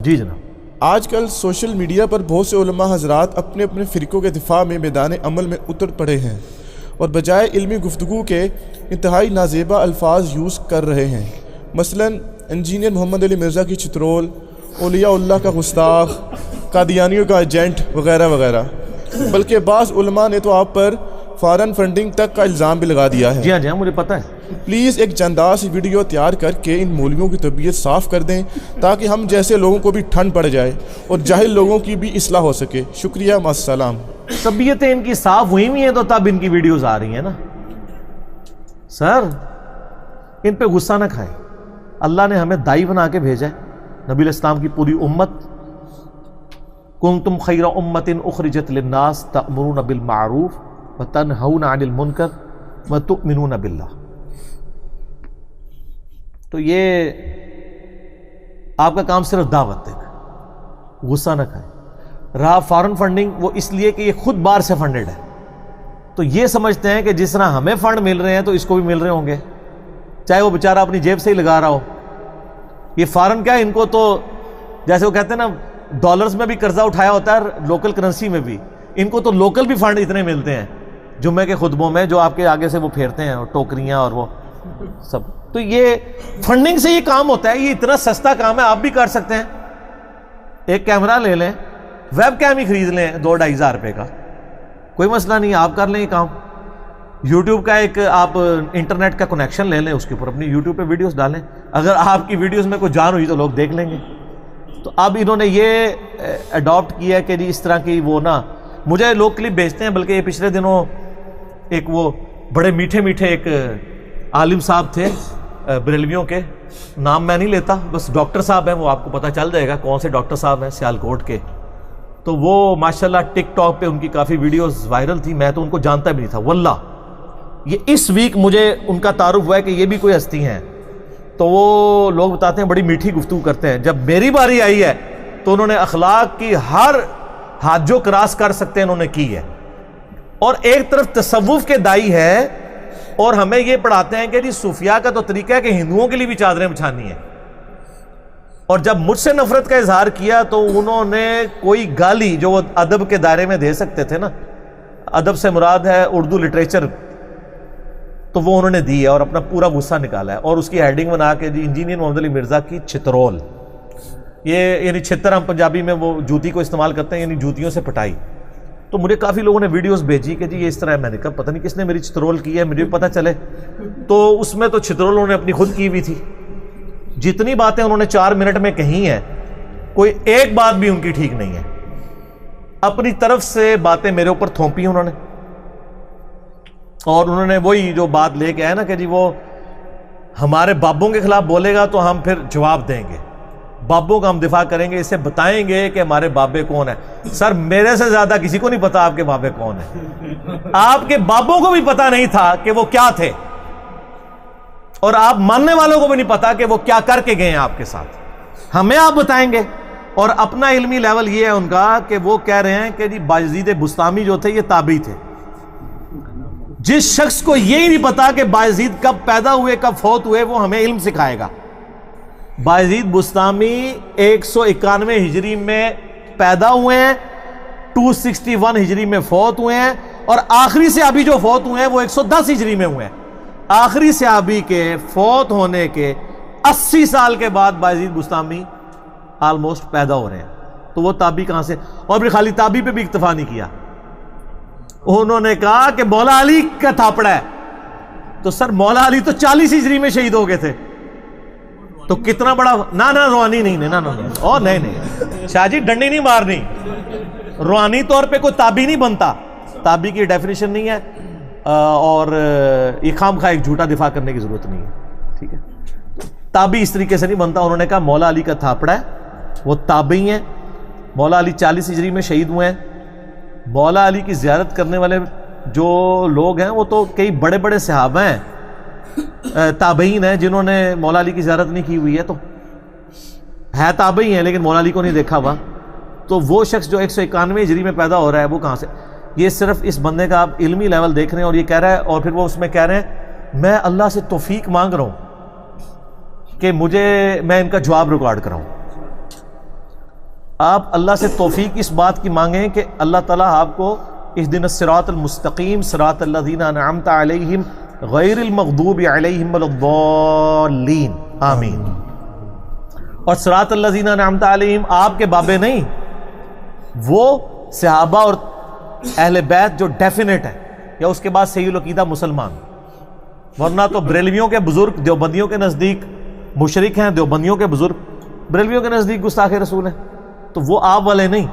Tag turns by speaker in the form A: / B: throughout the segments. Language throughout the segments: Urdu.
A: جی جناب،
B: آج کل سوشل میڈیا پر بہت سے علماء حضرات اپنے اپنے فرقوں کے دفاع میں میدان عمل میں اتر پڑے ہیں اور بجائے علمی گفتگو کے انتہائی نازیبا الفاظ یوز کر رہے ہیں، مثلا انجینئر محمد علی مرزا کی چترول، اولیاء اللہ کا گستاخ، قادیانیوں کا ایجنٹ وغیرہ وغیرہ۔ بلکہ بعض علماء نے تو آپ پر فارن فنڈنگ تک کا الزام بھی لگا دیا ہے۔
A: جی ہاں مجھے پتہ ہے۔
B: پلیز ایک جاندار ویڈیو تیار کر کے ان مولویوں کی طبیعت صاف کر دیں تاکہ ہم جیسے لوگوں کو بھی ٹھنڈ پڑ جائے اور جاہل لوگوں کی بھی اصلاح ہو سکے۔ شکریہ، مع السلام۔
A: طبیعتیں ان کی صاف ہوئی ہوئی ہیں تو تب ان کی ویڈیوز آ رہی ہیں نا۔ سر ان پہ غصہ نہ کھائیں، اللہ نے ہمیں دائی بنا کے بھیجا ہے، نبی الاسلام کی پوری امت۔ کنتم خیر امت اخرجت للناس تأمرون بالمعروف وتنہون عن المنکر وتؤمنون باللہ۔ تو یہ آپ کا کام صرف دعوت دینا، غصہ نہ کھائیں۔ رہا فارن فنڈنگ، وہ اس لیے کہ یہ خود باہر سے فنڈڈ ہے، تو یہ سمجھتے ہیں کہ جس طرح ہمیں فنڈ مل رہے ہیں تو اس کو بھی مل رہے ہوں گے، چاہے وہ بیچارہ اپنی جیب سے ہی لگا رہا ہو۔ یہ فارن کیا ہے، ان کو تو جیسے وہ کہتے ہیں نا ڈالرز میں بھی قرضہ اٹھایا ہوتا ہے، لوکل کرنسی میں بھی، ان کو تو لوکل بھی فنڈ اتنے ملتے ہیں جمعے کے خطبوں میں جو آپ کے آگے سے وہ پھیرتے ہیں، اور ٹوکریاں اور وہ سب۔ تو یہ فنڈنگ سے یہ کام ہوتا ہے، یہ اتنا سستا کام ہے، آپ بھی کر سکتے ہیں۔ ایک کیمرہ لے لیں، ویب کیم ہی خرید لیں 2-2.5 ہزار روپے کا، کوئی مسئلہ نہیں، آپ کر لیں یہ کام۔ یوٹیوب کا ایک آپ انٹرنیٹ کا کنیکشن لے لیں، اس کے اوپر اپنی یوٹیوب پہ ویڈیوز ڈالیں، اگر آپ کی ویڈیوز میں کوئی جان ہوئی تو لوگ دیکھ لیں گے۔ تو اب انہوں نے یہ اڈاپٹ کیا کہ جی اس طرح کی وہ نا، مجھے لوگ کلپ بھیجتے ہیں، بلکہ یہ پچھلے دنوں ایک وہ بڑے میٹھے میٹھے ایک عالم صاحب تھے بریلویوں کے، نام میں نہیں لیتا، بس ڈاکٹر صاحب ہیں، وہ آپ کو پتہ چل جائے گا کون سے ڈاکٹر صاحب ہیں، سیالکوٹ کے۔ تو وہ ماشاءاللہ ٹک ٹاک پہ ان کی کافی ویڈیوز وائرل تھی، میں تو ان کو جانتا بھی نہیں تھا واللہ، یہ اس ویک مجھے ان کا تعارف ہوا ہے کہ یہ بھی کوئی ہستی ہیں۔ تو وہ لوگ بتاتے ہیں بڑی میٹھی گفتگو کرتے ہیں، جب میری باری آئی ہے تو انہوں نے اخلاق کی ہر حد جو کراس کر سکتے ہیں انہوں نے کی ہے، اور ایک طرف تصوف کے دائی ہے اور ہمیں یہ پڑھاتے ہیں کہ جی صوفیاء کا تو طریقہ ہے کہ ہندوؤں کے لیے بھی چادریں بچھانی ہیں، اور جب مجھ سے نفرت کا اظہار کیا تو انہوں نے کوئی گالی جو وہ ادب کے دائرے میں دے سکتے تھے نا، ادب سے مراد ہے اردو لٹریچر، تو وہ انہوں نے دی ہے اور اپنا پورا غصہ نکالا ہے، اور اس کی ہیڈنگ بنا کے جی انجینئر محمد علی مرزا کی چترول، یہ یعنی چھتر ہم پنجابی میں وہ جوتی کو استعمال کرتے ہیں، یعنی جوتیوں سے پٹائی۔ تو مجھے کافی لوگوں نے ویڈیوز بھیجی کہ جی یہ اس طرح ہے، میں نے کہا پتہ نہیں کس نے میری چترول کی ہے، مجھے بھی پتہ چلے۔ تو اس میں تو چترول انہوں نے اپنی خود کی ہوئی تھی، جتنی باتیں انہوں نے 4 منٹ میں کہی ہیں کوئی ایک بات بھی ان کی ٹھیک نہیں ہے، اپنی طرف سے باتیں میرے اوپر تھوپی انہوں نے، اور انہوں نے وہی جو بات لے کے آئے نا کہ جی وہ ہمارے بابوں کے خلاف بولے گا تو ہم پھر جواب دیں گے، بابوں کا ہم دفاع کریں گے، اسے بتائیں گے کہ ہمارے بابے کون ہیں۔ سر میرے سے زیادہ کسی کو نہیں پتا آپ کے بابے کون ہیں، آپ کے بابوں کو بھی پتا نہیں تھا کہ وہ کیا تھے، اور آپ ماننے والوں کو بھی نہیں پتا کہ وہ کیا کر کے گئے ہیں آپ کے ساتھ، ہمیں آپ بتائیں گے۔ اور اپنا علمی لیول یہ ہے ان کا کہ وہ کہہ رہے ہیں کہ جی بایزید بستامی جو تھے یہ تابعی تھے۔ جس شخص کو یہ نہیں پتا کہ بایزید کب پیدا ہوئے کب فوت ہوئے وہ ہمیں علم سکھائے گا۔ بایزید بستامی 191 ہجری میں پیدا ہوئے ہیں، 261 ہجری میں فوت ہوئے ہیں، اور آخری صحابی جو فوت ہوئے ہیں وہ 110 ہجری میں ہوئے ہیں۔ آخری صحابی کے فوت ہونے کے 80 سال کے بعد بایزید بستامی آلموسٹ پیدا ہو رہے ہیں، تو وہ تابعی کہاں سے؟ اور پھر خالی تابعی پہ بھی اکتفا نہیں کیا، انہوں نے کہا کہ مولا علی کا تھاپڑا ہے، تو سر مولا علی تو 40 ہجری میں شہید ہو گئے تھے، تو کتنا بڑا نا روحانی نہیں، اور نہیں شاہ جی ڈنڈی نہیں مارنی، روحانی طور پہ کوئی تابعی نہیں بنتا، تابعی کی ڈیفینیشن نہیں ہے، اور یہ خام خواہ ایک جھوٹا دفاع کرنے کی ضرورت نہیں ہے، ٹھیک ہے؟ تابعی اس طریقے سے نہیں بنتا۔ انہوں نے کہا مولا علی کا تھاپڑا ہے، وہ تابعی ہیں، مولا علی 40 ہجری میں شہید ہوئے ہیں۔ مولا علی کی زیارت کرنے والے جو لوگ ہیں وہ تو کئی بڑے بڑے صحابہ ہیں، تابعین ہیں جنہوں نے مولا علی کی زیارت نہیں کی ہوئی ہے، تو ہے تابعی ہیں لیکن مولا علی کو نہیں دیکھا ہوا۔ تو وہ شخص جو 191 ہجری میں پیدا ہو رہا ہے وہ کہاں سے؟ یہ صرف اس بندے کا آپ علمی لیول دیکھ رہے ہیں، اور یہ کہہ رہا ہے، اور پھر وہ اس میں کہہ رہے ہیں میں اللہ سے توفیق مانگ رہا ہوں کہ میں ان کا جواب ریکارڈ کراؤں۔ آپ اللہ سے توفیق اس بات کی مانگیں کہ اللہ تعالیٰ آپ کو اہدنا الصراط المستقیم صراط الذین انعمت علیہم غیر المغضوب علیہم ولا الضالین آمین. اور صراط الذین انعمت علیہم آپ کے بابے نہیں، وہ صحابہ اور اہل بیت جو ڈیفینیٹ ہے، یا اس کے بعد صحیح العقیدہ مسلمان. ورنہ تو بریلویوں کے بزرگ دیوبندیوں کے نزدیک مشرک ہیں، دیوبندیوں کے بزرگ بریلویوں کے نزدیک گستاخ رسول ہیں، تو وہ آپ والے نہیں.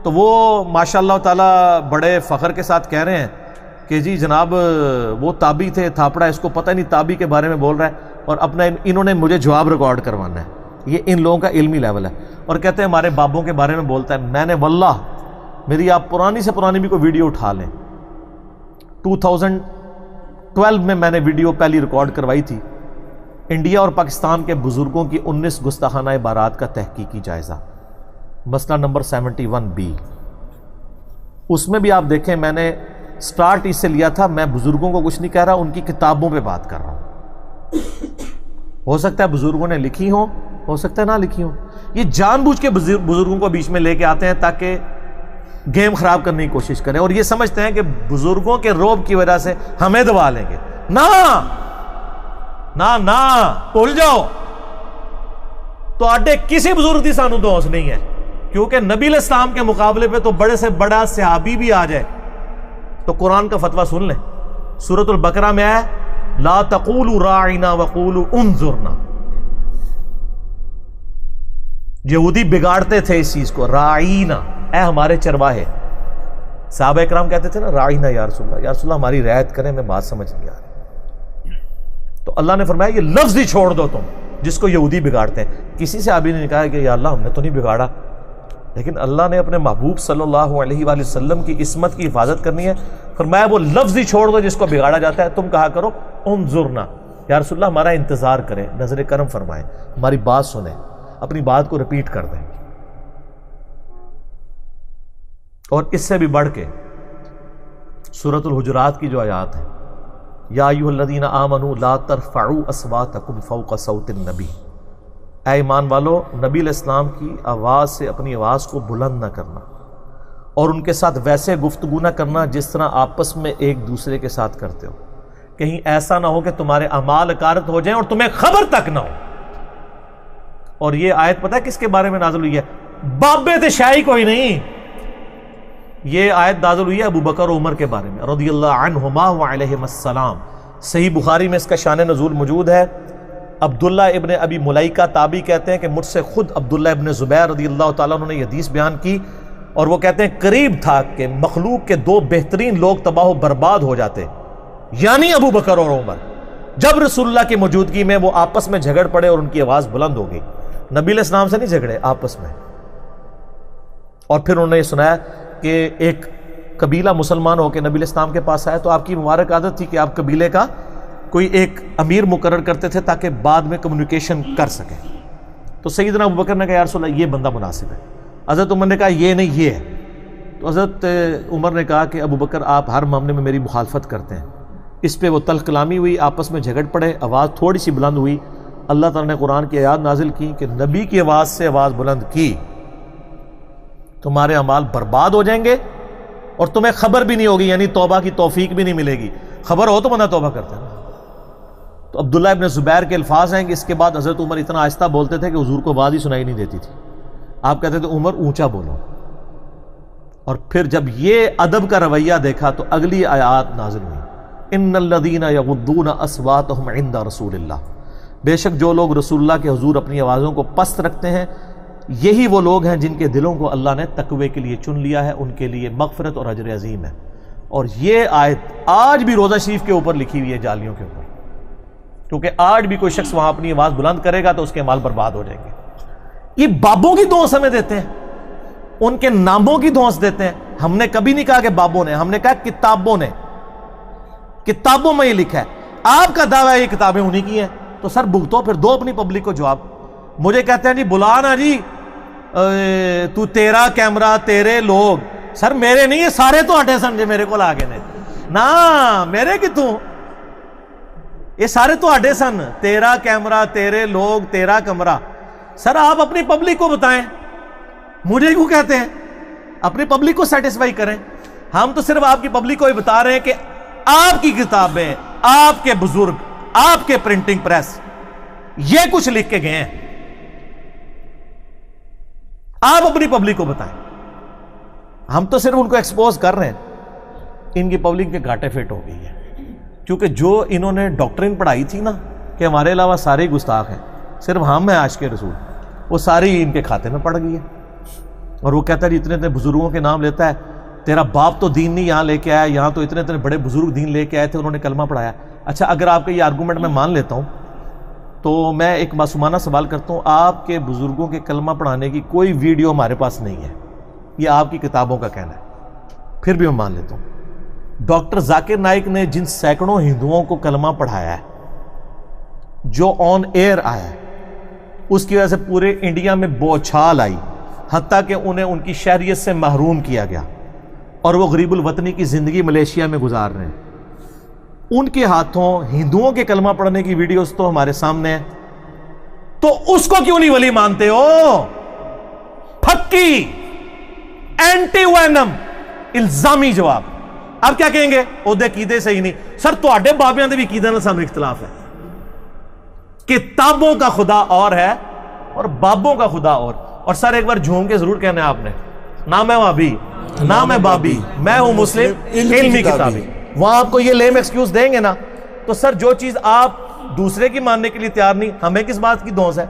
A: تو وہ ماشاء اللہ تعالیٰ بڑے فخر کے ساتھ کہہ رہے ہیں کہ جی جناب وہ تابی تھے، تھاپڑا اس کو پتہ نہیں تابی کے بارے میں بول رہا ہے، اور اپنا انہوں نے مجھے جواب ریکارڈ کروانا ہے. یہ ان لوگوں کا علمی لیول ہے. اور کہتے ہیں ہمارے بابوں کے بارے میں بولتا ہے. میں نے واللہ میری آپ پرانی سے پرانی بھی کوئی ویڈیو اٹھا لیں، 2012 میں نے ویڈیو پہلی ریکارڈ کروائی تھی، انڈیا اور پاکستان کے بزرگوں کی 19 گستاخانہ عبارات کا تحقیقی جائزہ، مسئلہ نمبر 71B. اس میں بھی آپ دیکھیں میں نے سٹارٹ اس سے لیا تھا، میں بزرگوں کو کچھ نہیں کہہ رہا، ان کی کتابوں پہ بات کر رہا ہوں. ہو سکتا ہے بزرگوں نے لکھی ہوں، ہو سکتا ہے نہ لکھی ہوں. یہ جان بوجھ کے بزرگوں کو بیچ میں لے کے آتے ہیں تاکہ گیم خراب کرنے کی کوشش کریں، اور یہ سمجھتے ہیں کہ بزرگوں کے روب کی وجہ سے ہمیں دبا لیں گے. نہ نہ نہ بھول جاؤ، تو آڈے کسی بزرگ کی سانو دوست نہیں ہے، کیونکہ نبی علیہ السلام کے مقابلے پہ تو بڑے سے بڑا صحابی بھی آ جائے تو قرآن کا فتویٰ سن لیں. سورۃ البقرہ میں ہے لا تقولوا راعنا وقولوا انظرنا. یہودی بگاڑتے تھے اس چیز کو، راعینا اے ہمارے چرواہے. صحابہ اکرام کہتے تھے نا راعینا یا رسول اللہ، یا رسول اللہ ہماری رعایت کریں، میں بات سمجھ نہیں آ رہی. تو اللہ نے فرمایا یہ لفظ ہی چھوڑ دو تم جس کو یہودی بگاڑتے ہیں. کسی سے آبی نے کہا کہ یا اللہ ہم نے تو نہیں بگاڑا، لیکن اللہ نے اپنے محبوب صلی اللہ علیہ وآلہ وسلم کی عصمت کی حفاظت کرنی ہے. فرمایا وہ لفظ ہی چھوڑ دو جس کو بگاڑا جاتا ہے. تم کہا کرو انظرنا، یا رسول اللہ ہمارا انتظار کریں، نظر کرم فرمائیں، ہماری بات سنیں، اپنی بات کو ریپیٹ کر دیں. اور اس سے بھی بڑھ کے سورۃ الحجرات کی جو آیات ہیں، یا ایھا الذین آمنوا لا ترفعوا اصواتکم فوق صوت النبی، اے ایمان والو نبی علیہ السلام کی آواز سے اپنی آواز کو بلند نہ کرنا، اور ان کے ساتھ ویسے گفتگو نہ کرنا جس طرح آپس میں ایک دوسرے کے ساتھ کرتے ہو، کہیں ایسا نہ ہو کہ تمہارے اعمال اکارت ہو جائیں اور تمہیں خبر تک نہ ہو. اور یہ آیت پتہ ہے کس کے بارے میں نازل ہوئی ہے؟ بابے تے شاہی کوئی نہیں. یہ آیت نازل ہوئی ہے ابو بکر و عمر کے بارے میں رضی اللہ عنہما وعلیہم السلام. صحیح بخاری میں اس کا شان نزول موجود ہے. عبداللہ ابن ابی ملیکہ تابعی کہتے ہیں کہ مجھ سے خود عبداللہ ابن زبیر رضی اللہ تعالیٰ عنہ نے یہ حدیث بیان کی، اور وہ کہتے ہیں قریب تھا کہ مخلوق کے دو بہترین لوگ تباہ و برباد ہو جاتے، یعنی ابو بکر اور عمر، جب رسول اللہ کی موجودگی میں وہ آپس میں جھگڑ پڑے اور ان کی آواز بلند ہو گئی. نبی علیہ السلام سے نہیں جھگڑے، آپس میں. اور پھر انہوں نے یہ سنایا کہ ایک قبیلہ مسلمان ہو کے نبی علیہ السلام کے پاس آیا، تو آپ کی مبارک عادت تھی کہ آپ قبیلے کا کوئی ایک امیر مقرر کرتے تھے تاکہ بعد میں کمیونیکیشن کر سکیں. تو سیدنا ابو بکر نے کہا یا رسول اللہ یہ بندہ مناسب ہے. حضرت عمر نے کہا یہ نہیں یہ ہے. تو حضرت عمر نے کہا کہ ابو بکر آپ ہر معاملے میں میری مخالفت کرتے ہیں. اس پہ وہ تلخ کلامی ہوئی، آپس میں جھگڑ پڑے، آواز تھوڑی سی بلند ہوئی. اللہ تعالیٰ نے قرآن کی آیات نازل کی کہ نبی کی آواز سے آواز بلند کی تمہارے اعمال برباد ہو جائیں گے اور تمہیں خبر بھی نہیں ہوگی، یعنی توبہ کی توفیق بھی نہیں ملے گی. خبر ہو تو بندہ توبہ کرتا ہے. تو عبداللہ ابن زبیر کے الفاظ ہیں کہ اس کے بعد حضرت عمر اتنا آہستہ بولتے تھے کہ حضور کو آواز ہی سنائی نہیں دیتی تھی. آپ کہتے تھے عمر اونچا بولو. اور پھر جب یہ ادب کا رویہ دیکھا تو اگلی آیات نازل ہوئی، ان الذین یغضون اصواتهم عند رسول اللہ، بے شک جو لوگ رسول اللہ کے حضور اپنی آوازوں کو پست رکھتے ہیں یہی وہ لوگ ہیں جن کے دلوں کو اللہ نے تقوی کے لیے چن لیا ہے، ان کے لیے مغفرت اور اجر عظیم ہے. اور یہ آیت آج بھی روضہ شریف کے اوپر لکھی ہوئی ہے، جالیوں کے اوپر، کیونکہ آج بھی کوئی شخص وہاں اپنی آواز بلند کرے گا تو اس کے مال برباد ہو جائیں گے. یہ بابوں کی دھونس ہمیں دیتے ہیں، ان کے ناموں کی دھونس دیتے ہیں. ہم نے کبھی نہیں کہا کہ بابوں نے، ہم نے کہا کتابوں نے، کتابوں میں یہ لکھا ہے. آپ کا دعویٰ ہے یہ کتابیں انہی کی ہیں، تو سر بھگتو پھر دو اپنی پبلک کو جواب. مجھے کہتے ہیں جی بلا نا جی تو تیرا کیمرہ تیرے لوگ، سر میرے نہیں، یہ سارے تو ہٹے سن جے میرے کو آگے نے نا میرے کتوں، یہ سارے تو ہٹے سن، تیرا کیمرہ تیرے لوگ تیرا کمرہ. سر آپ اپنی پبلک کو بتائیں، مجھے کیوں کہتے ہیں؟ اپنی پبلک کو سیٹسفائی کریں. ہم تو صرف آپ کی پبلک کو ہی بتا رہے ہیں کہ آپ کی کتابیں، آپ کے بزرگ، آپ کے پرنٹنگ پریس یہ کچھ لکھ کے گئے ہیں. آپ اپنی پبلک کو بتائیں. ہم تو صرف ان کو ایکسپوز کر رہے ہیں. ان کی پبلک کے گھاٹے فٹ ہو گئی ہے، کیونکہ جو انہوں نے ڈاکٹرین پڑھائی تھی نا کہ ہمارے علاوہ سارے گستاخ ہیں، صرف ہم ہیں عاشق رسول، وہ ساری ان کے کھاتے میں پڑ گئی ہے. اور وہ کہتا ہے اتنے اتنے بزرگوں کے نام لیتا ہے. تیرا باپ تو دین نہیں یہاں لے کے آیا، یہاں تو اتنے اتنے بڑے بزرگ دین لے کے آئے تھے، انہوں نے کلمہ پڑھایا. اچھا، اگر آپ کا یہ آرگومنٹ میں مان لیتا ہوں تو میں ایک معصومانہ سوال کرتا ہوں، آپ کے بزرگوں کے کلمہ پڑھانے کی کوئی ویڈیو ہمارے پاس نہیں ہے، یہ آپ کی کتابوں کا کہنا ہے، پھر بھی میں مان لیتا ہوں. ڈاکٹر ذاکر نائک نے جن سینکڑوں ہندوؤں کو کلمہ پڑھایا ہے، جو آن ایئر آیا ہے، اس کی وجہ سے پورے انڈیا میں بوچھال آئی، حتیٰ کہ انہیں ان کی شہریت سے محروم کیا گیا، اور وہ غریب الوطنی کی زندگی ملیشیا میں گزار رہے ہیں. ان کے ہاتھوں ہندوؤں کے کلمہ پڑھنے کی ویڈیوز تو ہمارے سامنے ہیں، تو اس کو کیوں نہیں ولی مانتے ہو؟ پھکی اینٹی وینم الزامی جواب. اب کیا کہیں گے؟ او دے عقیدے سے ہی نہیں. سر تواڈے بابیاں دے بھی عقیدے نال سانوں اختلاف ہے. کتابوں کا خدا اور ہے اور بابوں کا خدا اور سر ایک بار جھوم کے ضرور کہنا ہے آپ نے، نہ میں وہابی نہ میں بابی، میں ہوں مسلم علمی کتابی. وہاں آپ کو یہ لیم ایکسکیوز دیں گے نا، تو سر جو چیز آپ دوسرے کی ماننے کے لیے تیار نہیں، ہمیں کس بات کی دھونس ہے؟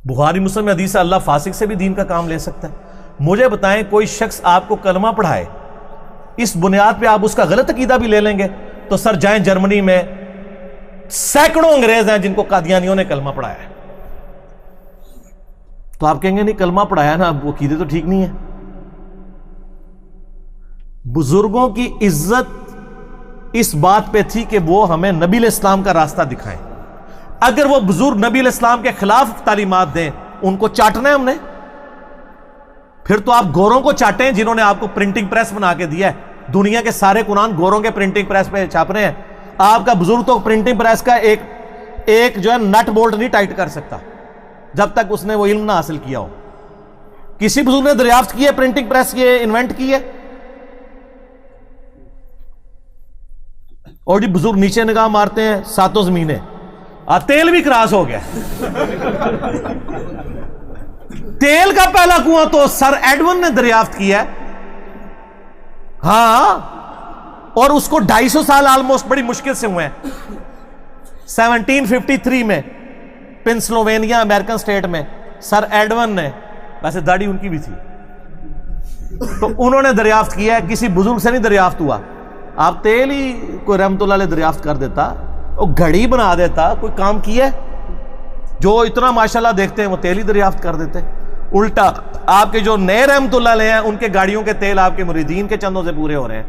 A: بخاری مسلم میں حدیث ہے اللہ فاسق سے بھی دین کا کام لے سکتا ہے. مجھے بتائیں کوئی شخص آپ کو کلمہ پڑھائے، اس بنیاد پہ آپ اس کا غلط عقیدہ بھی لے لیں گے، تو سر جائیں جرمنی میں سینکڑوں انگریز ہیں جن کو قادیانیوں نے کلمہ پڑھایا ہے. تو آپ کہیں گے نہیں کلمہ پڑھایا نا، وہ عقیدے تو ٹھیک نہیں ہے. بزرگوں کی عزت اس بات پہ تھی کہ وہ ہمیں نبی علیہ السلام کا راستہ دکھائیں. اگر وہ بزرگ نبی علیہ السلام کے خلاف تعلیمات دیں، ان کو چاٹنا ہے ہم نے. پھر تو آپ گوروں کو چاٹیں جنہوں نے آپ کو پرنٹنگ پریس بنا کے دیا ہے. دنیا کے سارے قرآن گوروں کے پرنٹنگ پریس پہ چھاپ رہے ہیں. آپ کا بزرگ تو پرنٹنگ پریس کا ایک جو ہے نٹ بولٹ نہیں ٹائٹ کر سکتا جب تک اس نے وہ علم نہ حاصل کیا ہو. کسی بزرگ نے دریافت کی ہے پرنٹنگ پریس یہ انوینٹ کی ہے؟ اور جی بزرگ نیچے نگاہ مارتے ہیں ساتوں زمینیں، تیل بھی کراس ہو گیا. تیل کا پہلا کنواں تو سر ایڈون نے دریافت کیا ہے. ہاں، اور اس کو 250 سال آلموسٹ بڑی مشکل سے ہوئے ہیں. 1753 میں پنسلوینیا امریکن سٹیٹ میں سر ایڈون نے، ویسے داڑھی ان کی بھی تھی، تو انہوں نے دریافت کیا ہے. کسی بزرگ سے نہیں دریافت ہوا. آپ تیل ہی کوئی رحمت اللہ علیہ دریافت کر دیتا، وہ گھڑی بنا دیتا، کوئی کام کیا ہے؟ جو اتنا ماشاءاللہ دیکھتے ہیں وہ تیل ہی دریافت کر دیتے. الٹا آپ کے جو نئے رحمت اللہ علیہ ہیں ان کے گاڑیوں کے تیل آپ کے مریدین کے چندوں سے پورے ہو رہے ہیں،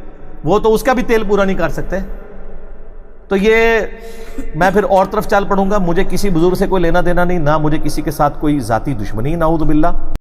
A: وہ تو اس کا بھی تیل پورا نہیں کر سکتے. تو یہ میں پھر اور طرف چل پڑوں گا. مجھے کسی بزرگ سے کوئی لینا دینا نہیں، نہ مجھے کسی کے ساتھ کوئی ذاتی دشمنی، نعوذ باللہ.